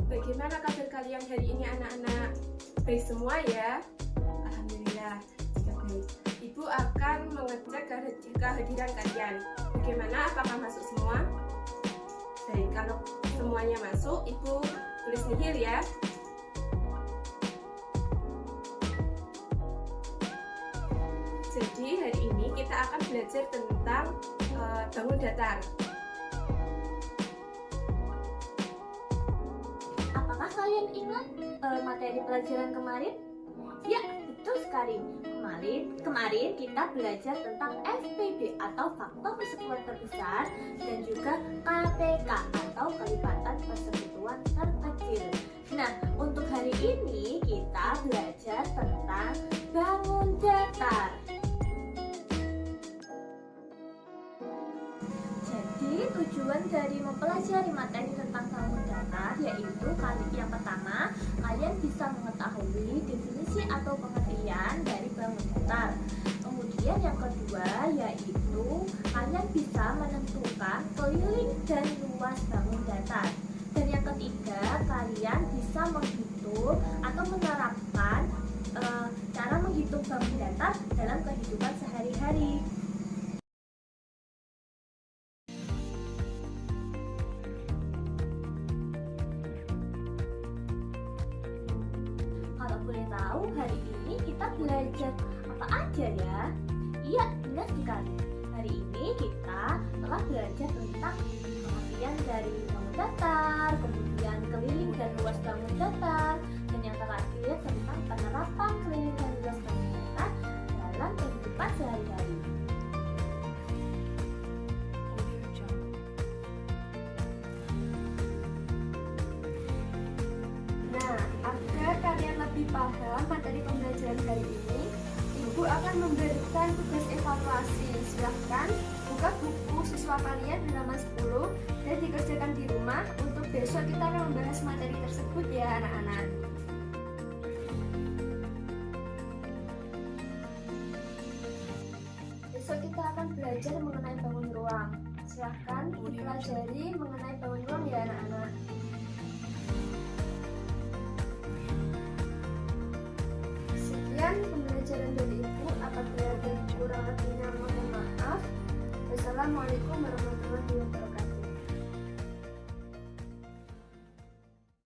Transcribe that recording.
Bagaimana kabar kalian hari ini anak-anak? Baik semua ya? Alhamdulillah, jika baik. Ibu akan mengecek kehadiran kalian. Bagaimana? Apakah masuk semua? Baik, kalau semuanya masuk, Ibu tulis nihil ya. Jadi hari ini kita akan belajar tentang bangun datar. Apakah kalian ingat materi pelajaran kemarin? Ya, betul sekali. Kemarin kita belajar tentang FPB atau faktor persekutuan terbesar dan juga KPK atau kelipatan persekutuan terkecil. Nah, untuk hari ini kita belajar tentang bangun datar. Jadi tujuan dari mempelajari materi tentang bangun datar yaitu yang pertama, kalian bisa mengetahui definisi atau pengertian dari bangun datar. Kemudian yang kedua yaitu kalian bisa menentukan keliling dan luas bangun datar. Dan yang ketiga, kalian bisa menghitung atau menerapkan cara menghitung bangun datar dalam kehidupan sehari-hari. Kalau boleh tahu, hari ini kita belajar apa aja ya? Iya, benar sekali. Hari ini kita telah belajar tentang pengertian dari bangun datar, kemudian keliling dan luas bangun datar, dan yang terakhir tentang penerapan keliling dan luas bangun datar dalam kehidupan sehari-hari. Nah, agar kalian lebih paham materi pembelajaran hari ini, Ibu akan memberikan tugas evaluasi. Silahkan buka buku siswa kalian halaman 10 dan dikerjakan di rumah. Untuk besok kita akan membahas materi tersebut ya anak-anak. Besok kita akan belajar mengenai bangun ruang. Silahkan dipelajari mengenai bangun ruang ya anak-anak. Sekian pembelajaran dari Ibu. Apabila ada kurang lebihnya mohon maaf. Wassalamualaikum warahmatullahi wabarakatuh.